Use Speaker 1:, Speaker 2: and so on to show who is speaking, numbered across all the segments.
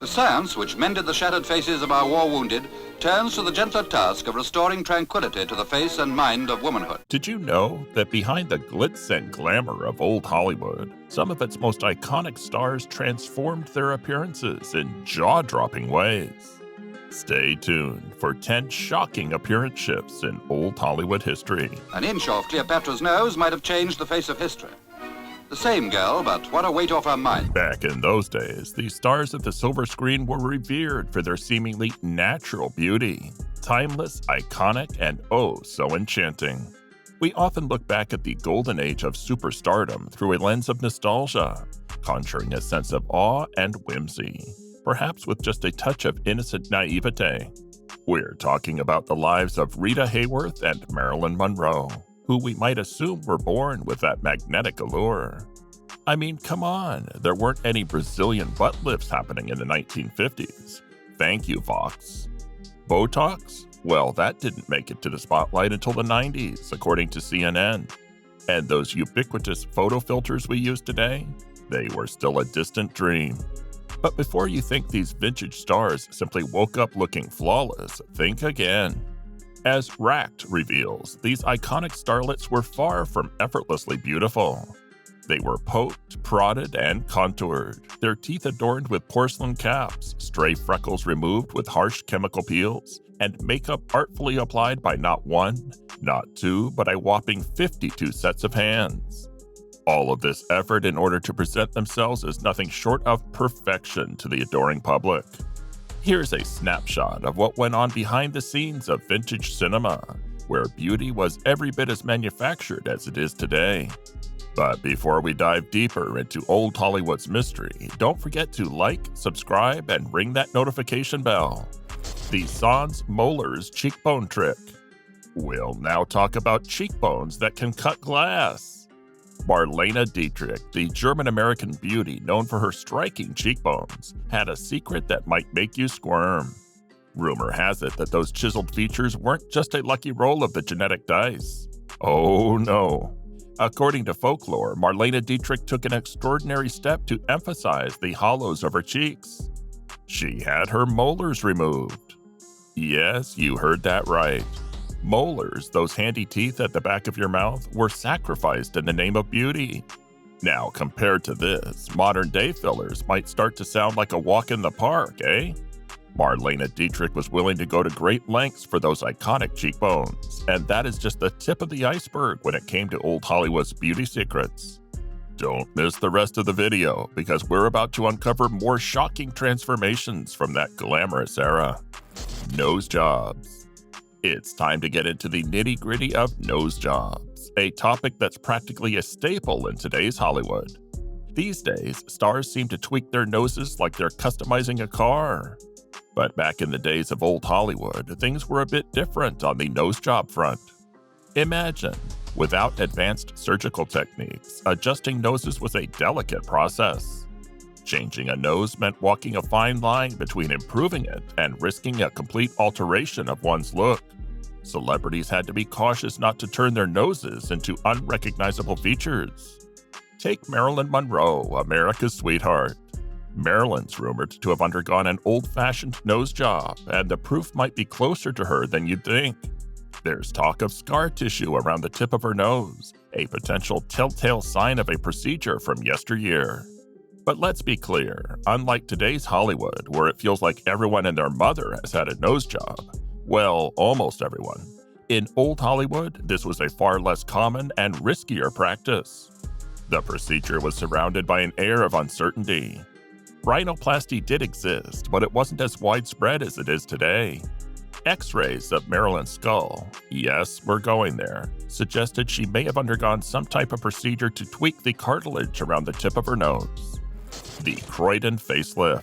Speaker 1: The science which mended the shattered faces of our war wounded turns to the gentler task of restoring tranquility to the face and mind of womanhood.
Speaker 2: Did you know that behind the glitz and glamour of old Hollywood, some of its most iconic stars transformed their appearances in jaw-dropping ways? Stay tuned for 10 shocking appearance shifts in old Hollywood history.
Speaker 1: An inch off Cleopatra's nose might have changed the face of history. The same girl, but what a weight off her mind.
Speaker 2: Back in those days, the stars of the silver screen were revered for their seemingly natural beauty. Timeless, iconic, and oh so enchanting. We often look back at the golden age of superstardom through a lens of nostalgia, conjuring a sense of awe and whimsy, perhaps with just a touch of innocent naivete. We're talking about the lives of Rita Hayworth and Marilyn Monroe, who we might assume were born with that magnetic allure. I mean, come on, there weren't any Brazilian butt lifts happening in the 1950s. Thank you, Vox. Botox? Well, that didn't make it to the spotlight until the 90s, according to CNN. And those ubiquitous photo filters we use today? They were still a distant dream. But before you think these vintage stars simply woke up looking flawless, think again. As Racked reveals, these iconic starlets were far from effortlessly beautiful. They were poked, prodded, and contoured, their teeth adorned with porcelain caps, stray freckles removed with harsh chemical peels, and makeup artfully applied by not one, not two, but a whopping 52 sets of hands. All of this effort in order to present themselves as nothing short of perfection to the adoring public. Here's a snapshot of what went on behind the scenes of vintage cinema, where beauty was every bit as manufactured as it is today. But before we dive deeper into old Hollywood's mystery, don't forget to like, subscribe, and ring that notification bell. The Sans Molars cheekbone trick. We'll now talk about cheekbones that can cut glass. Marlene Dietrich, the German-American beauty known for her striking cheekbones, had a secret that might make you squirm. Rumor has it that those chiseled features weren't just a lucky roll of the genetic dice. Oh no. According to folklore, Marlene Dietrich took an extraordinary step to emphasize the hollows of her cheeks. She had her molars removed. Yes, you heard that right. Molars, those handy teeth at the back of your mouth, were sacrificed in the name of beauty. Now, compared to this, modern-day fillers might start to sound like a walk in the park, eh? Marlene Dietrich was willing to go to great lengths for those iconic cheekbones, and that is just the tip of the iceberg when it came to old Hollywood's beauty secrets. Don't miss the rest of the video, because we're about to uncover more shocking transformations from that glamorous era. Nose jobs. It's time to get into the nitty-gritty of nose jobs, a topic that's practically a staple in today's Hollywood. These days, stars seem to tweak their noses like they're customizing a car. But back in the days of old Hollywood, things were a bit different on the nose job front. Imagine, without advanced surgical techniques, adjusting noses was a delicate process. Changing a nose meant walking a fine line between improving it and risking a complete alteration of one's look. Celebrities had to be cautious not to turn their noses into unrecognizable features. Take Marilyn Monroe, America's sweetheart. Marilyn's rumored to have undergone an old-fashioned nose job, and the proof might be closer to her than you'd think. There's talk of scar tissue around the tip of her nose, a potential telltale sign of a procedure from yesteryear. But let's be clear, unlike today's Hollywood, where it feels like everyone and their mother has had a nose job, well, almost everyone, in old Hollywood, this was a far less common and riskier practice. The procedure was surrounded by an air of uncertainty. Rhinoplasty did exist, but it wasn't as widespread as it is today. X-rays of Marilyn's skull, yes, we're going there, suggested she may have undergone some type of procedure to tweak the cartilage around the tip of her nose. The Croydon facelift.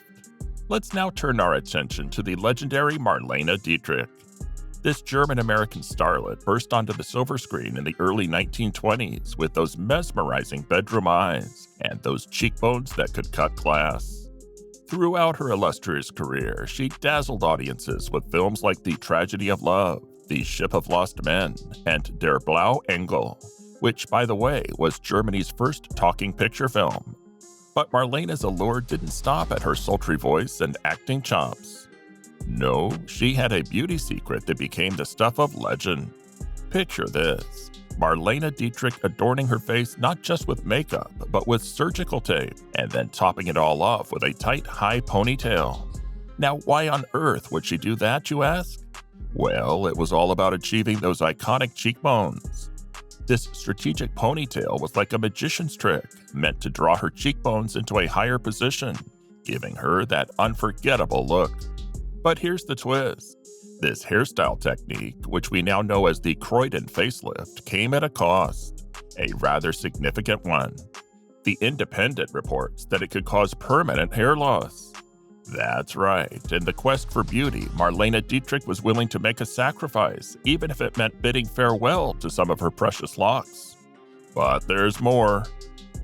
Speaker 2: Let's now turn our attention to the legendary Marlene Dietrich. This German-American starlet burst onto the silver screen in the early 1920s with those mesmerizing bedroom eyes and those cheekbones that could cut glass. Throughout her illustrious career, she dazzled audiences with films like The Tragedy of Love, The Ship of Lost Men, and Der Blaue Engel, which, by the way, was Germany's first talking picture film. But Marlena's allure didn't stop at her sultry voice and acting chops. No, she had a beauty secret that became the stuff of legend. Picture this: Marlene Dietrich adorning her face not just with makeup, but with surgical tape, and then topping it all off with a tight, high ponytail. Now, why on earth would she do that, you ask? Well, it was all about achieving those iconic cheekbones. This strategic ponytail was like a magician's trick, meant to draw her cheekbones into a higher position, giving her that unforgettable look. But here's the twist. This hairstyle technique, which we now know as the Croydon facelift, came at a cost, a rather significant one. The Independent reports that it could cause permanent hair loss. That's right, in the quest for beauty, Marlene Dietrich was willing to make a sacrifice, even if it meant bidding farewell to some of her precious locks. But there's more.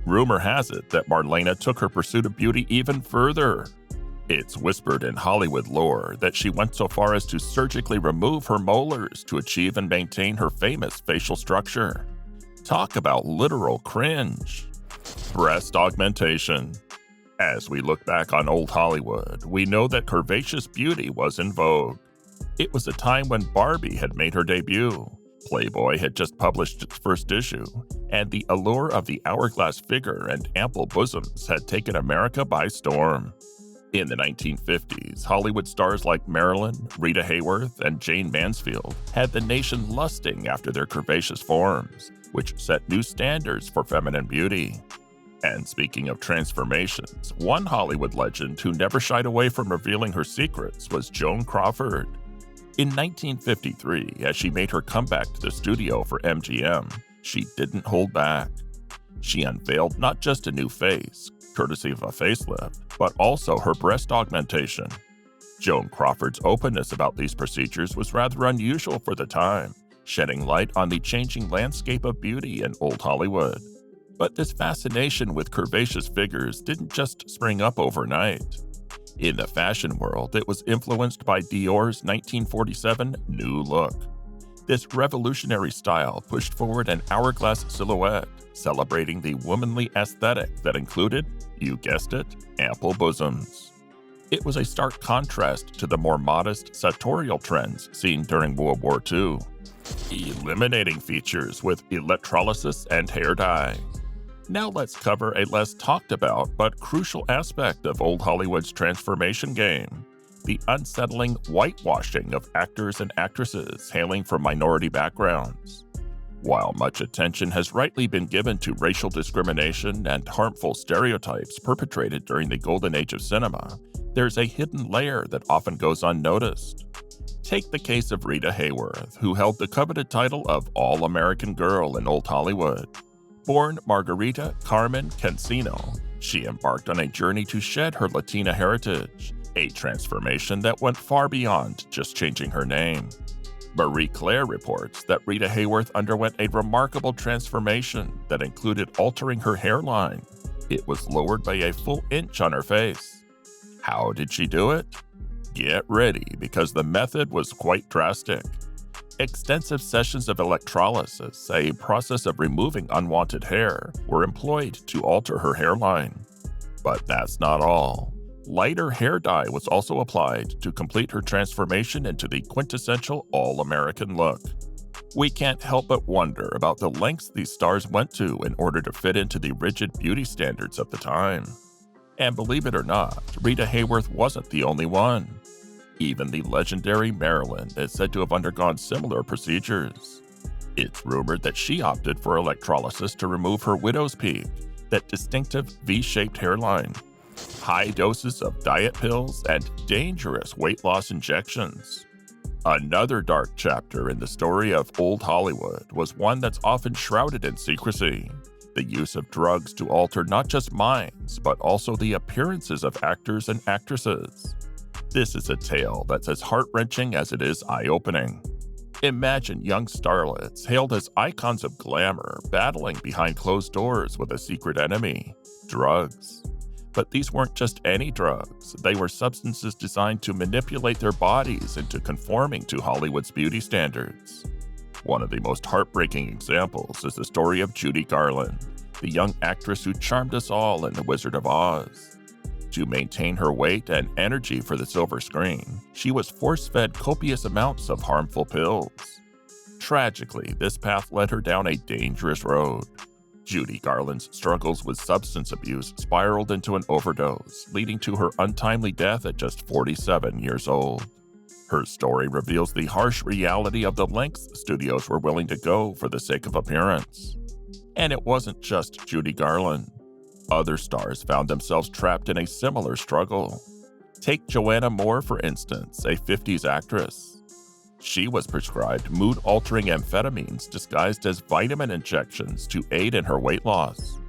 Speaker 2: Rumor has it that Marlene took her pursuit of beauty even further. It's whispered in Hollywood lore that she went so far as to surgically remove her molars to achieve and maintain her famous facial structure. Talk about literal cringe. Breast augmentation. As we look back on old Hollywood, we know that curvaceous beauty was in vogue. It was a time when Barbie had made her debut, Playboy had just published its first issue, and the allure of the hourglass figure and ample bosoms had taken America by storm. In the 1950s, Hollywood stars like Marilyn, Rita Hayworth, and Jane Mansfield had the nation lusting after their curvaceous forms, which set new standards for feminine beauty. And speaking of transformations, one Hollywood legend who never shied away from revealing her secrets was Joan Crawford. In 1953, as she made her comeback to the studio for MGM, she didn't hold back. She unveiled not just a new face, courtesy of a facelift, but also her breast augmentation. Joan Crawford's openness about these procedures was rather unusual for the time, shedding light on the changing landscape of beauty in old Hollywood. But this fascination with curvaceous figures didn't just spring up overnight. In the fashion world, it was influenced by Dior's 1947 New Look. This revolutionary style pushed forward an hourglass silhouette, celebrating the womanly aesthetic that included, you guessed it, ample bosoms. It was a stark contrast to the more modest, sartorial trends seen during World War II, eliminating features with electrolysis and hair dye. Now let's cover a less talked about but crucial aspect of old Hollywood's transformation game: the unsettling whitewashing of actors and actresses hailing from minority backgrounds. While much attention has rightly been given to racial discrimination and harmful stereotypes perpetrated during the golden age of cinema, there's a hidden layer that often goes unnoticed. Take the case of Rita Hayworth, who held the coveted title of All-American Girl in old Hollywood. Born Margarita Carmen Cancino, she embarked on a journey to shed her Latina heritage, a transformation that went far beyond just changing her name. Marie Claire reports that Rita Hayworth underwent a remarkable transformation that included altering her hairline. It was lowered by a full inch on her face. How did she do it? Get ready, because the method was quite drastic. Extensive sessions of electrolysis, a process of removing unwanted hair, were employed to alter her hairline. But that's not all. Lighter hair dye was also applied to complete her transformation into the quintessential all-American look. We can't help but wonder about the lengths these stars went to in order to fit into the rigid beauty standards of the time. And believe it or not, Rita Hayworth wasn't the only one. Even the legendary Marilyn is said to have undergone similar procedures. It's rumored that she opted for electrolysis to remove her widow's peak, that distinctive V-shaped hairline, high doses of diet pills, and dangerous weight loss injections. Another dark chapter in the story of old Hollywood was one that's often shrouded in secrecy: the use of drugs to alter not just minds, but also the appearances of actors and actresses. This is a tale that's as heart-wrenching as it is eye-opening. Imagine young starlets, hailed as icons of glamour, battling behind closed doors with a secret enemy: drugs. But these weren't just any drugs. They were substances designed to manipulate their bodies into conforming to Hollywood's beauty standards. One of the most heartbreaking examples is the story of Judy Garland, the young actress who charmed us all in The Wizard of Oz. To maintain her weight and energy for the silver screen, she was force-fed copious amounts of harmful pills. Tragically, this path led her down a dangerous road. Judy Garland's struggles with substance abuse spiraled into an overdose, leading to her untimely death at just 47 years old. Her story reveals the harsh reality of the lengths studios were willing to go for the sake of appearance. And it wasn't just Judy Garland. Other stars found themselves trapped in a similar struggle. Take Joanna Moore, for instance, a 50s actress. She was prescribed mood-altering amphetamines disguised as vitamin injections to aid in her weight loss.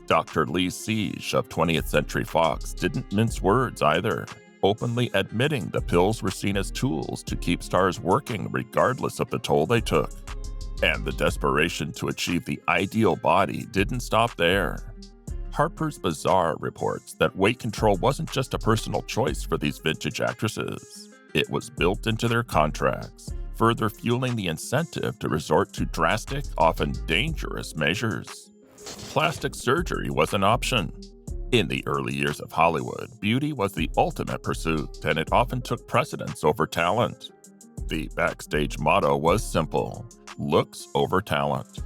Speaker 2: Dr. Lee Siege of 20th Century Fox didn't mince words either, openly admitting the pills were seen as tools to keep stars working regardless of the toll they took. And the desperation to achieve the ideal body didn't stop there. Harper's Bazaar reports that weight control wasn't just a personal choice for these vintage actresses. It was built into their contracts, further fueling the incentive to resort to drastic, often dangerous measures. Plastic surgery was an option. In the early years of Hollywood, beauty was the ultimate pursuit, and it often took precedence over talent. The backstage motto was simple: looks over talent.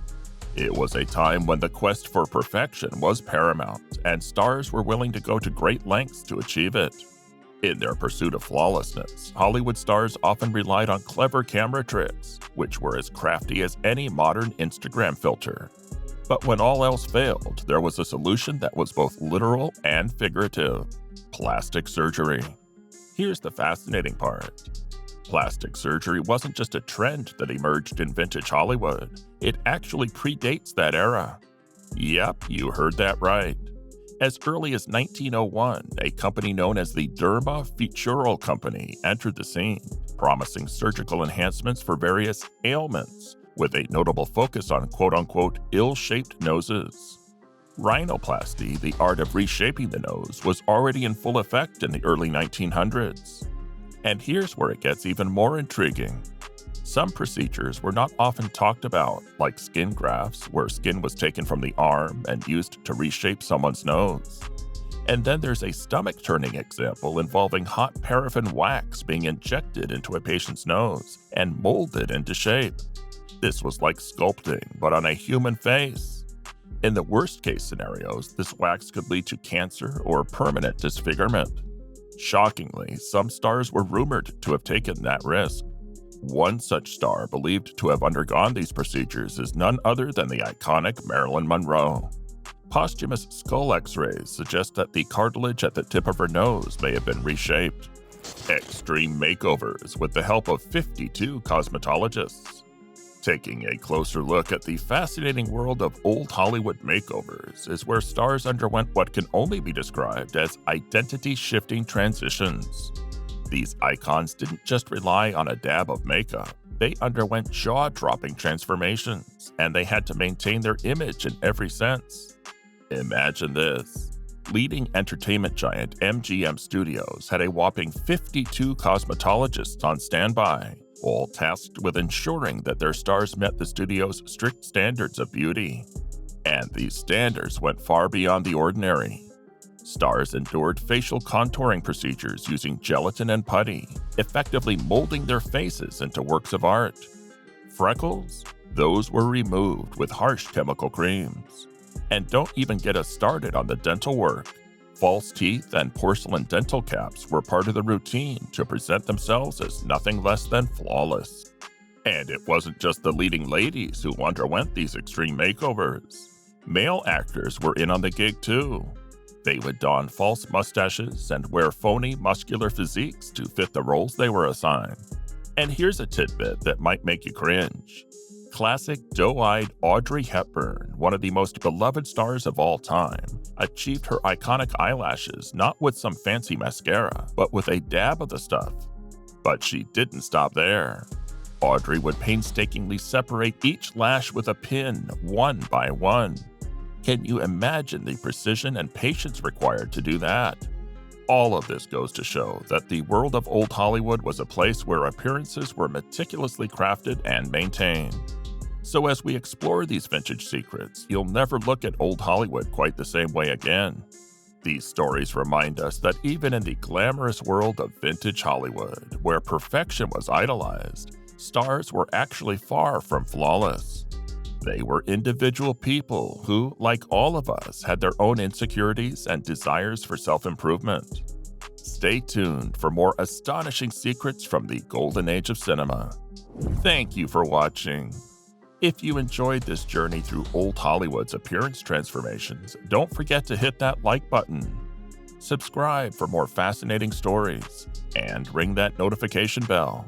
Speaker 2: It was a time when the quest for perfection was paramount, and stars were willing to go to great lengths to achieve it. In their pursuit of flawlessness, Hollywood stars often relied on clever camera tricks, which were as crafty as any modern Instagram filter. But when all else failed, there was a solution that was both literal and figurative: plastic surgery. Here's the fascinating part. Plastic surgery wasn't just a trend that emerged in vintage Hollywood. It actually predates that era. Yep, you heard that right. As early as 1901, a company known as the Derma Futural Company entered the scene, promising surgical enhancements for various ailments, with a notable focus on quote-unquote ill-shaped noses. Rhinoplasty, the art of reshaping the nose, was already in full effect in the early 1900s. And here's where it gets even more intriguing. Some procedures were not often talked about, like skin grafts, where skin was taken from the arm and used to reshape someone's nose. And then there's a stomach-turning example involving hot paraffin wax being injected into a patient's nose and molded into shape. This was like sculpting, but on a human face. In the worst-case scenarios, this wax could lead to cancer or permanent disfigurement. Shockingly, some stars were rumored to have taken that risk. One such star believed to have undergone these procedures is none other than the iconic Marilyn Monroe. Posthumous skull x-rays suggest that the cartilage at the tip of her nose may have been reshaped. Extreme makeovers with the help of 52 cosmetologists. Taking a closer look at the fascinating world of old Hollywood makeovers is where stars underwent what can only be described as identity-shifting transitions. These icons didn't just rely on a dab of makeup. They underwent jaw-dropping transformations, and they had to maintain their image in every sense. Imagine this. Leading entertainment giant MGM Studios had a whopping 52 cosmetologists on standby, all tasked with ensuring that their stars met the studio's strict standards of beauty. And these standards went far beyond the ordinary. Stars endured facial contouring procedures using gelatin and putty, effectively molding their faces into works of art. Freckles? Those were removed with harsh chemical creams. And don't even get us started on the dental work. False teeth and porcelain dental caps were part of the routine to present themselves as nothing less than flawless. And it wasn't just the leading ladies who underwent these extreme makeovers. Male actors were in on the gig too. They would don false mustaches and wear phony muscular physiques to fit the roles they were assigned. And here's a tidbit that might make you cringe. Classic doe-eyed Audrey Hepburn, one of the most beloved stars of all time, achieved her iconic eyelashes not with some fancy mascara, but with a dab of the stuff. But she didn't stop there. Audrey would painstakingly separate each lash with a pin, one by one. Can you imagine the precision and patience required to do that? All of this goes to show that the world of old Hollywood was a place where appearances were meticulously crafted and maintained. So as we explore these vintage secrets, you'll never look at old Hollywood quite the same way again. These stories remind us that even in the glamorous world of vintage Hollywood, where perfection was idolized, stars were actually far from flawless. They were individual people who, like all of us, had their own insecurities and desires for self-improvement. Stay tuned for more astonishing secrets from the golden age of cinema. Thank you for watching. If you enjoyed this journey through old Hollywood's appearance transformations, don't forget to hit that like button. Subscribe for more fascinating stories, and ring that notification bell.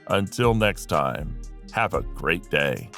Speaker 2: Until next time, have a great day.